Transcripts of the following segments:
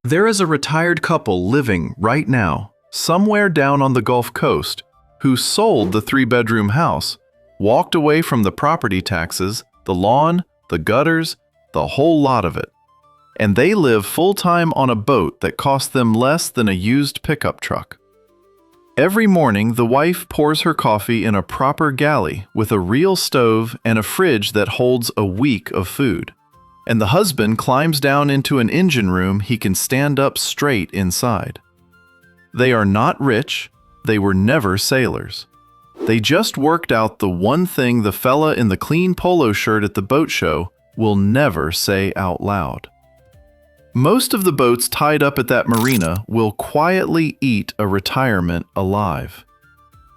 There is a retired couple living right now, somewhere down on the Gulf Coast, who sold the 3-bedroom house, walked away from the property taxes, the lawn, the gutters, the whole lot of it. And they live full-time on a boat that cost them less than a used pickup truck. Every morning, the wife pours her coffee in a proper galley with a real stove and a fridge that holds a week of food. And the husband climbs down into an engine room he can stand up straight inside. They are not rich. They were never sailors. They just worked out the one thing the fella in the clean polo shirt at the boat show will never say out loud. Most of the boats tied up at that marina will quietly eat a retirement alive.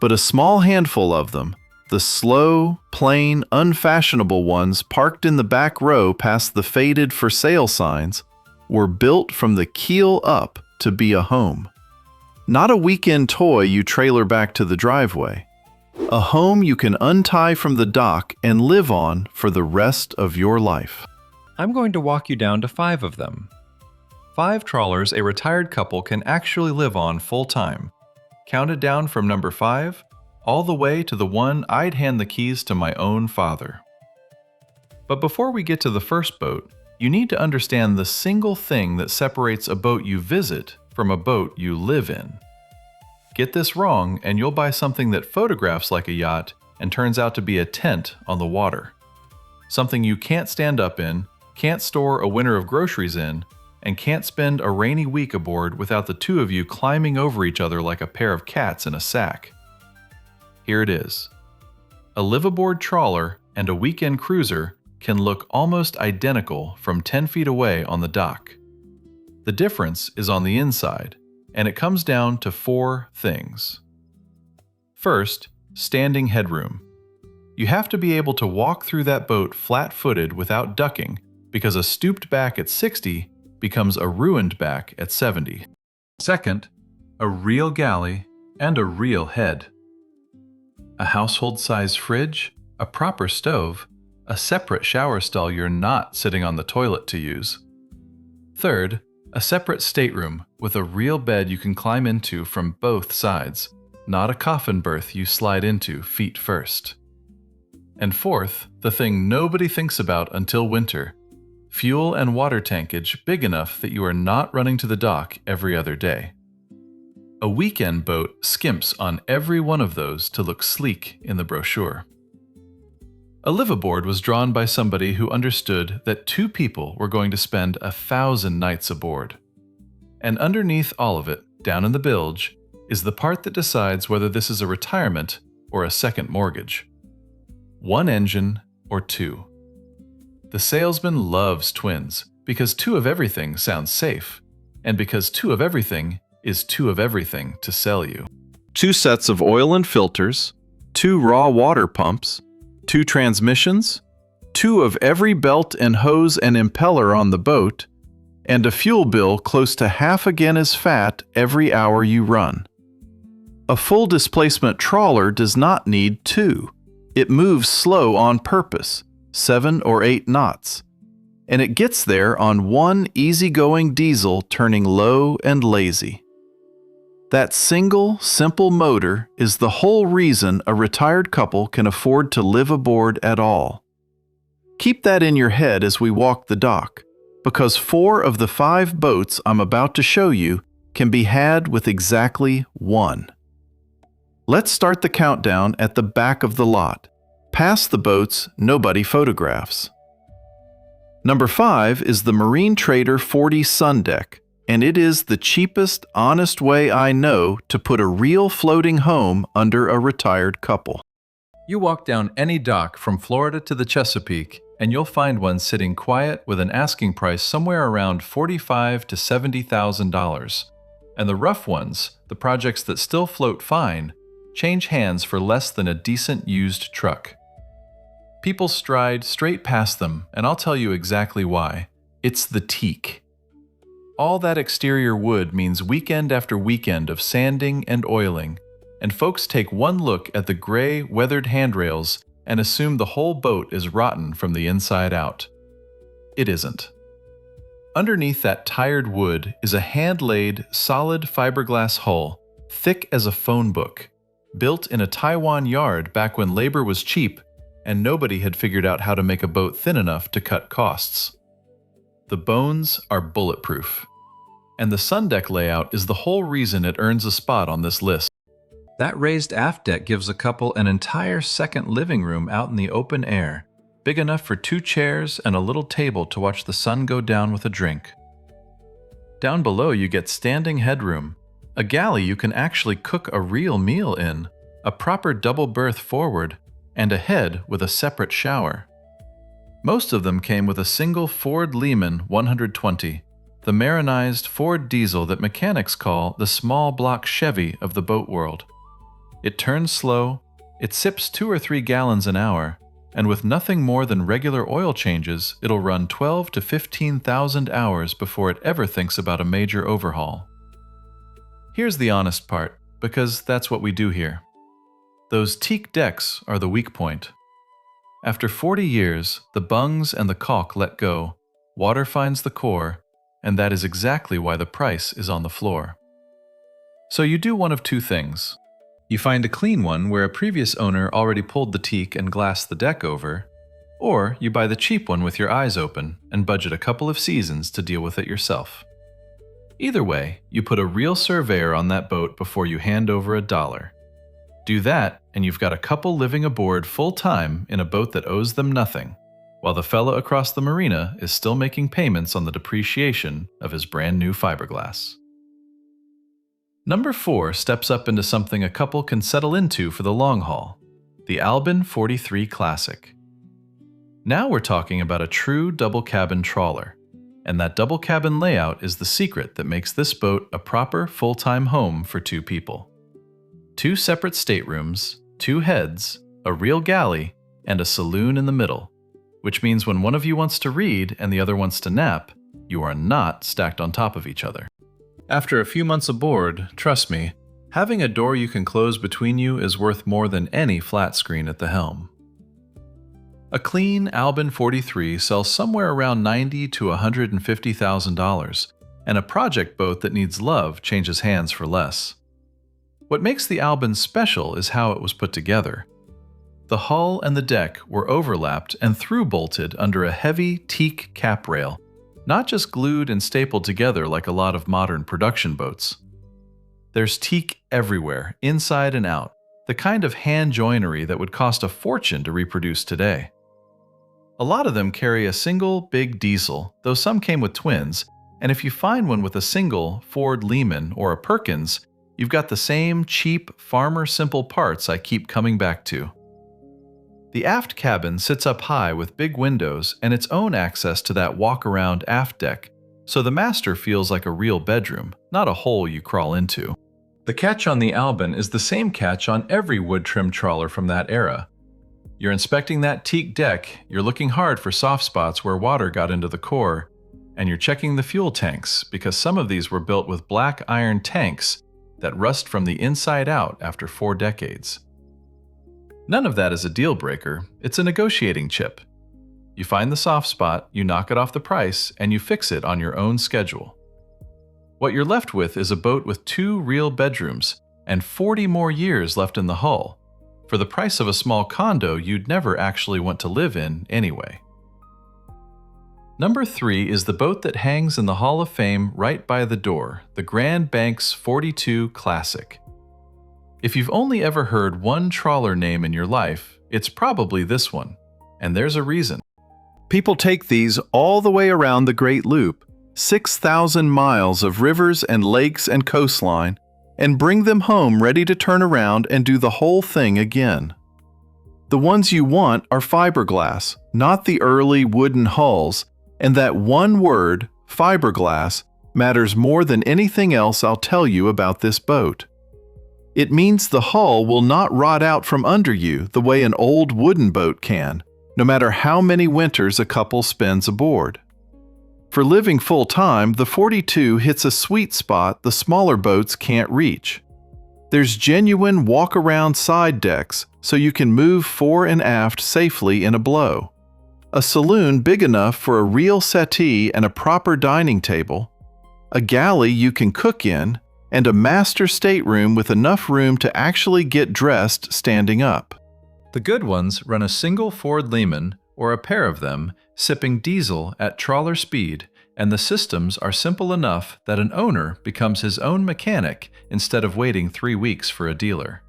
But a small handful of them, the slow, plain, unfashionable ones parked in the back row past the faded for sale signs, were built from the keel up to be a home. Not a weekend toy you trailer back to the driveway. A home you can untie from the dock and live on for the rest of your life. I'm going to walk you down to 5 of them. 5 trawlers a retired couple can actually live on full-time, counted down from number 5 all the way to the one I'd hand the keys to my own father. But before we get to the first boat, you need to understand the single thing that separates a boat you visit from a boat you live in. Get this wrong and you'll buy something that photographs like a yacht and turns out to be a tent on the water. Something you can't stand up in, can't store a winter of groceries in, and can't spend a rainy week aboard without the two of you climbing over each other like a pair of cats in a sack. Here it is. A liveaboard trawler and a weekend cruiser can look almost identical from 10 feet away on the dock. The difference is on the inside, and it comes down to 4 things. First, standing headroom. You have to be able to walk through that boat flat-footed without ducking, because a stooped back at 60 becomes a ruined back at 70. Second, a real galley and a real head. A household-size fridge, a proper stove, a separate shower stall you're not sitting on the toilet to use. Third, a separate stateroom with a real bed you can climb into from both sides, not a coffin berth you slide into feet first. And fourth, the thing nobody thinks about until winter, fuel and water tankage big enough that you are not running to the dock every other day. A weekend boat skimps on every one of those to look sleek in the brochure. A liveaboard was drawn by somebody who understood that 2 people were going to spend 1,000 nights aboard. And underneath all of it, down in the bilge, is the part that decides whether this is a retirement or a second mortgage. 1 engine or 2. The salesman loves twins because 2 of everything sounds safe, and because 2 of everything is 2 of everything to sell you. 2 sets of oil and filters, 2 raw water pumps, 2 transmissions, 2 of every belt and hose and impeller on the boat, and a fuel bill close to half again as fat every hour you run. A full displacement trawler does not need 2. It moves slow on purpose, 7 or 8 knots, and it gets there on 1 easygoing diesel turning low and lazy. That single, simple motor is the whole reason a retired couple can afford to live aboard at all. Keep that in your head as we walk the dock, because 4 of the 5 boats I'm about to show you can be had with exactly 1. Let's start the countdown at the back of the lot. Past the boats nobody photographs. Number 5 is the Marine Trader 40 Sun Deck, and it is the cheapest, honest way I know to put a real floating home under a retired couple. You walk down any dock from Florida to the Chesapeake, and you'll find one sitting quiet with an asking price somewhere around $45,000 to $70,000. And the rough ones, the projects that still float fine, change hands for less than a decent used truck. People stride straight past them, and I'll tell you exactly why. It's the teak. All that exterior wood means weekend after weekend of sanding and oiling, and folks take one look at the gray, weathered handrails and assume the whole boat is rotten from the inside out. It isn't. Underneath that tired wood is a hand-laid, solid fiberglass hull, thick as a phone book, built in a Taiwan yard back when labor was cheap and nobody had figured out how to make a boat thin enough to cut costs. The bones are bulletproof, and the sun deck layout is the whole reason it earns a spot on this list. That raised aft deck gives a couple an entire second living room out in the open air, big enough for 2 chairs and a little table to watch the sun go down with a drink. Down below you get standing headroom, a galley you can actually cook a real meal in, a proper double berth forward, and a head with a separate shower. Most of them came with a single Ford Lehman 120, the marinized Ford diesel that mechanics call the small block Chevy of the boat world. It turns slow, it sips 2 or 3 gallons an hour, and with nothing more than regular oil changes, it'll run 12 to 15,000 hours before it ever thinks about a major overhaul. Here's the honest part, because that's what we do here. Those teak decks are the weak point. After 40 years, the bungs and the caulk let go, water finds the core, and that is exactly why the price is on the floor. So you do one of 2 things. You find a clean one where a previous owner already pulled the teak and glassed the deck over, or you buy the cheap one with your eyes open and budget a couple of seasons to deal with it yourself. Either way, you put a real surveyor on that boat before you hand over $1. Do that, and you've got a couple living aboard full-time in a boat that owes them nothing, while the fella across the marina is still making payments on the depreciation of his brand new fiberglass. Number 4 steps up into something a couple can settle into for the long haul, the Albin 43 Classic. Now we're talking about a true double cabin trawler, and that double cabin layout is the secret that makes this boat a proper full-time home for 2 people. 2 separate staterooms, 2 heads, a real galley, and a saloon in the middle, which means when one of you wants to read and the other wants to nap, you are not stacked on top of each other. After a few months aboard, trust me, having a door you can close between you is worth more than any flat screen at the helm. A clean Albin 43 sells somewhere around $90,000 to $150,000, and a project boat that needs love changes hands for less. What makes the Albin special is how it was put together. The hull and the deck were overlapped and through-bolted under a heavy teak cap rail, not just glued and stapled together like a lot of modern production boats. There's teak everywhere, inside and out, the kind of hand joinery that would cost a fortune to reproduce today. A lot of them carry a single big diesel, though some came with twins, and if you find one with a single Ford Lehman or a Perkins, you've got the same cheap, farmer simple parts I keep coming back to. The aft cabin sits up high with big windows and its own access to that walk-around aft deck, so the master feels like a real bedroom, not a hole you crawl into. The catch on the Albin is the same catch on every wood-trimmed trawler from that era. You're inspecting that teak deck, you're looking hard for soft spots where water got into the core, and you're checking the fuel tanks because some of these were built with black iron tanks that rust from the inside out after 4 decades. None of that is a deal breaker, it's a negotiating chip. You find the soft spot, you knock it off the price, and you fix it on your own schedule. What you're left with is a boat with 2 real bedrooms and 40 more years left in the hull, for the price of a small condo you'd never actually want to live in anyway. Number 3 is the boat that hangs in the Hall of Fame right by the door, the Grand Banks 42 Classic. If you've only ever heard one trawler name in your life, it's probably this one, and there's a reason. People take these all the way around the Great Loop, 6,000 miles of rivers and lakes and coastline, and bring them home ready to turn around and do the whole thing again. The ones you want are fiberglass, not the early wooden hulls, and that one word, fiberglass, matters more than anything else I'll tell you about this boat. It means the hull will not rot out from under you the way an old wooden boat can, no matter how many winters a couple spends aboard. For living full-time, the 42 hits a sweet spot the smaller boats can't reach. There's genuine walk-around side decks so you can move fore and aft safely in a blow. a saloon big enough for a real settee and a proper dining table, a galley you can cook in, and a master stateroom with enough room to actually get dressed standing up. The good ones run a single Ford Lehman or a pair of them, sipping diesel at trawler speed, and the systems are simple enough that an owner becomes his own mechanic instead of waiting 3 weeks for a dealer.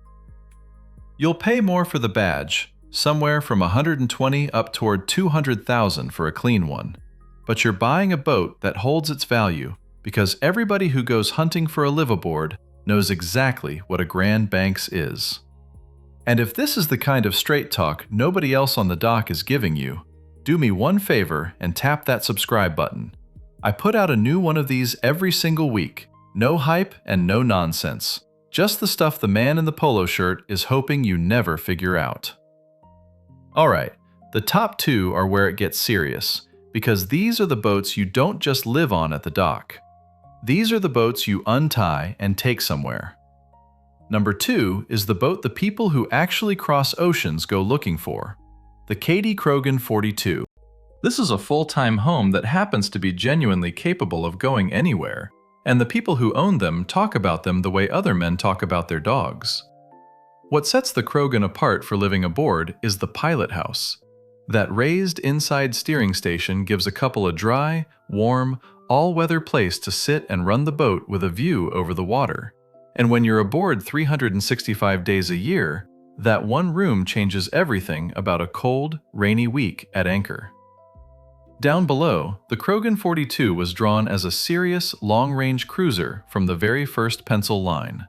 You'll pay more for the badge, somewhere from $120,000 up toward $200,000 for a clean one, but you're buying a boat that holds its value because everybody who goes hunting for a liveaboard knows exactly what a Grand Banks is. And if this is the kind of straight talk nobody else on the dock is giving you, do me one favor and tap that subscribe button. I put out a new one of these every single week. No hype and no nonsense. Just the stuff the man in the polo shirt is hoping you never figure out. Alright, the top 2 are where it gets serious, because these are the boats you don't just live on at the dock. These are the boats you untie and take somewhere. Number 2 is the boat the people who actually cross oceans go looking for, the Kady Krogen 42. This is a full-time home that happens to be genuinely capable of going anywhere, and the people who own them talk about them the way other men talk about their dogs. What sets the Krogen apart for living aboard is the pilot house. That raised inside steering station gives a couple a dry, warm, all-weather place to sit and run the boat with a view over the water. And when you're aboard 365 days a year, that one room changes everything about a cold, rainy week at anchor. Down below, the Krogen 42 was drawn as a serious, long-range cruiser from the very first pencil line.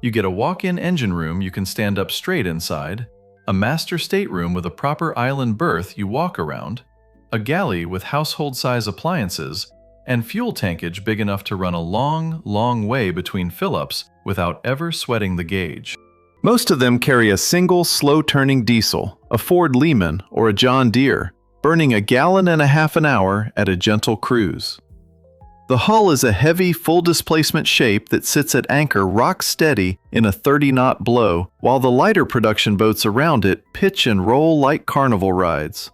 You get a walk-in engine room you can stand up straight inside, a master stateroom with a proper island berth you walk around, a galley with household-size appliances, and fuel tankage big enough to run a long, long way between fill-ups without ever sweating the gauge. Most of them carry a single slow-turning diesel, a Ford Lehman or a John Deere, burning 1.5 gallons an hour at a gentle cruise. The hull is a heavy, full-displacement shape that sits at anchor rock steady in a 30-knot blow, while the lighter production boats around it pitch and roll like carnival rides.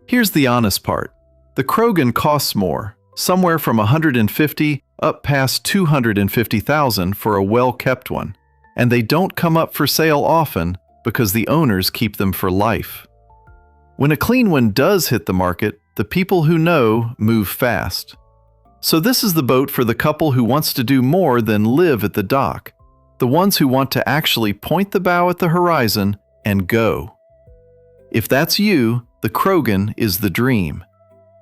Here's the honest part. The Krogen costs more, somewhere from $150,000 up past $250,000 for a well-kept one, and they don't come up for sale often because the owners keep them for life. When a clean one does hit the market, the people who know move fast. So this is the boat for the couple who wants to do more than live at the dock, the ones who want to actually point the bow at the horizon and go. If that's you, the Krogen is the dream.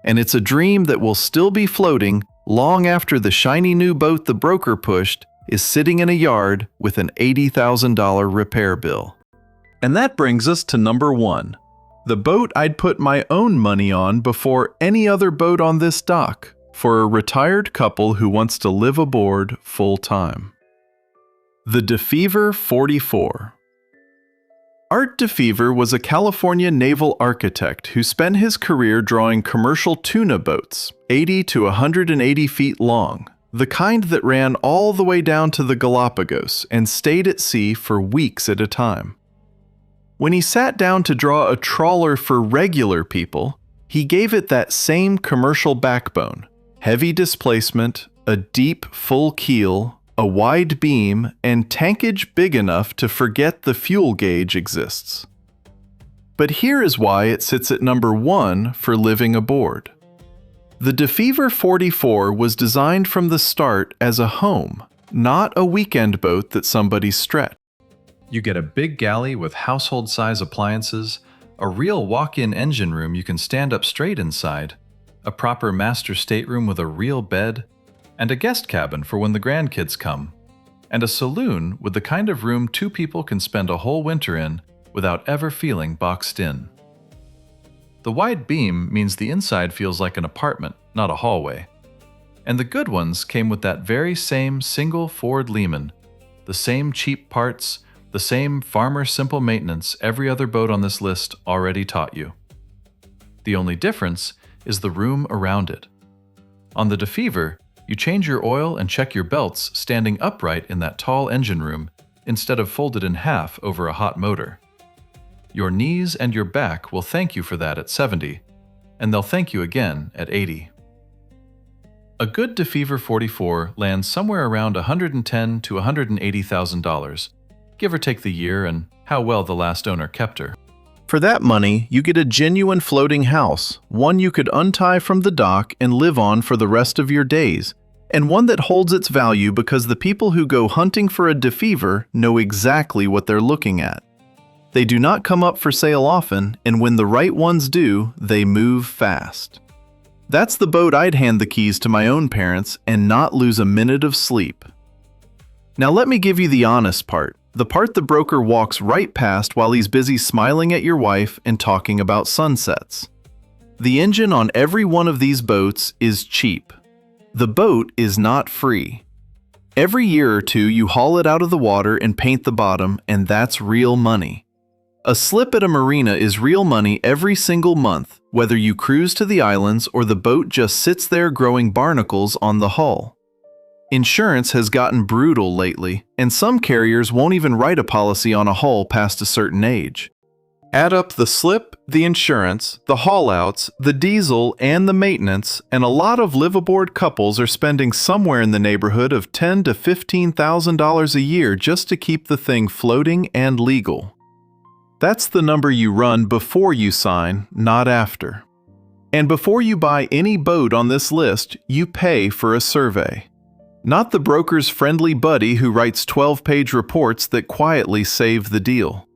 And it's a dream that will still be floating long after the shiny new boat the broker pushed is sitting in a yard with an $80,000 repair bill. And that brings us to number 1. The boat I'd put my own money on before any other boat on this dock, for a retired couple who wants to live aboard full-time. The DeFever 44. Art DeFever was a California naval architect who spent his career drawing commercial tuna boats, 80 to 180 feet long, the kind that ran all the way down to the Galapagos and stayed at sea for weeks at a time. When he sat down to draw a trawler for regular people, he gave it that same commercial backbone, heavy displacement, a deep, full keel, a wide beam, and tankage big enough to forget the fuel gauge exists. But here is why it sits at number 1 for living aboard. The DeFever 44 was designed from the start as a home, not a weekend boat that somebody stretched. You get a big galley with household-size appliances, a real walk-in engine room you can stand up straight inside, a proper master stateroom with a real bed, and a guest cabin for when the grandkids come, and a saloon with the kind of room 2 people can spend a whole winter in without ever feeling boxed in. The wide beam means the inside feels like an apartment, not a hallway. And the good ones came with that very same single Ford Lehman, the same cheap parts, the same farmer simple maintenance every other boat on this list already taught you. The only difference is the room around it. On the DeFever, you change your oil and check your belts standing upright in that tall engine room instead of folded in half over a hot motor. Your knees and your back will thank you for that at 70, and they'll thank you again at 80. A good DeFever 44 lands somewhere around $110,000 to $180,000, give or take the year and how well the last owner kept her. For that money, you get a genuine floating house, one you could untie from the dock and live on for the rest of your days, and one that holds its value because the people who go hunting for a DeFever know exactly what they're looking at. They do not come up for sale often, and when the right ones do, they move fast. That's the boat I'd hand the keys to my own parents and not lose a minute of sleep. Now let me give you the honest part, the part the broker walks right past while he's busy smiling at your wife and talking about sunsets. The engine on every one of these boats is cheap. The boat is not free. Every year or two you haul it out of the water and paint the bottom, and that's real money. A slip at a marina is real money every single month, whether you cruise to the islands or the boat just sits there growing barnacles on the hull. Insurance has gotten brutal lately, and some carriers won't even write a policy on a hull past a certain age. Add up the slip, the insurance, the haul-outs, the diesel, and the maintenance, and a lot of liveaboard couples are spending somewhere in the neighborhood of $10,000 to $15,000 a year just to keep the thing floating and legal. That's the number you run before you sign, not after. And before you buy any boat on this list, you pay for a survey. Not the broker's friendly buddy who writes 12-page reports that quietly save the deal.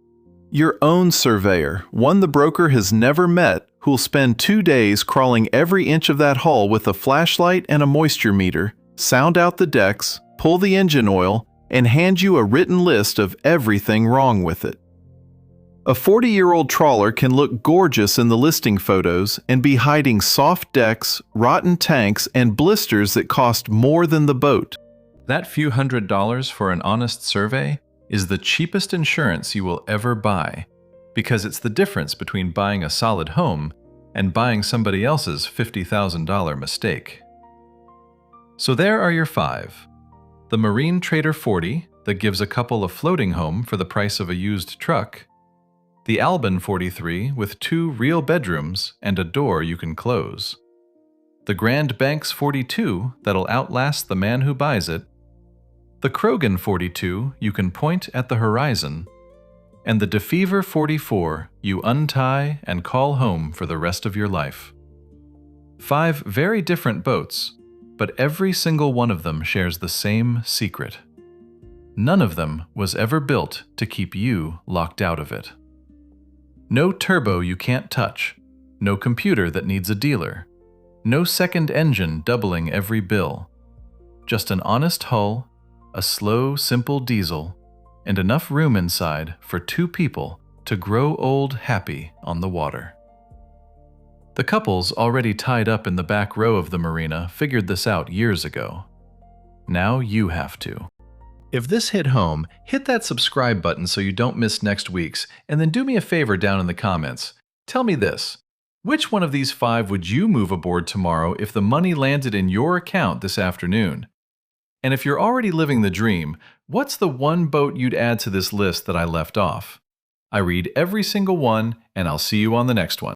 Your own surveyor, one the broker has never met, who'll spend 2 days crawling every inch of that hull with a flashlight and a moisture meter, sound out the decks, pull the engine oil, and hand you a written list of everything wrong with it. A 40-year-old trawler can look gorgeous in the listing photos and be hiding soft decks, rotten tanks, and blisters that cost more than the boat. That few $100s for an honest survey is the cheapest insurance you will ever buy, because it's the difference between buying a solid home and buying somebody else's $50,000 mistake. So there are your 5. The Marine Trader 40 that gives a couple a floating home for the price of a used truck, the Albin 43 with 2 real bedrooms and a door you can close, the Grand Banks 42 that'll outlast the man who buys it, the Krogen 42 you can point at the horizon, and the DeFever 44 you untie and call home for the rest of your life. 5 very different boats, but every single one of them shares the same secret. None of them was ever built to keep you locked out of it. No turbo you can't touch, no computer that needs a dealer, no second engine doubling every bill. Just an honest hull, a slow, simple diesel, and enough room inside for 2 people to grow old happy on the water. The couples already tied up in the back row of the marina figured this out years ago. Now you have to. If this hit home, hit that subscribe button so you don't miss next week's, and then do me a favor down in the comments. Tell me this. Which one of these 5 would you move aboard tomorrow if the money landed in your account this afternoon? And if you're already living the dream, what's the one boat you'd add to this list that I left off? I read every single one, and I'll see you on the next one.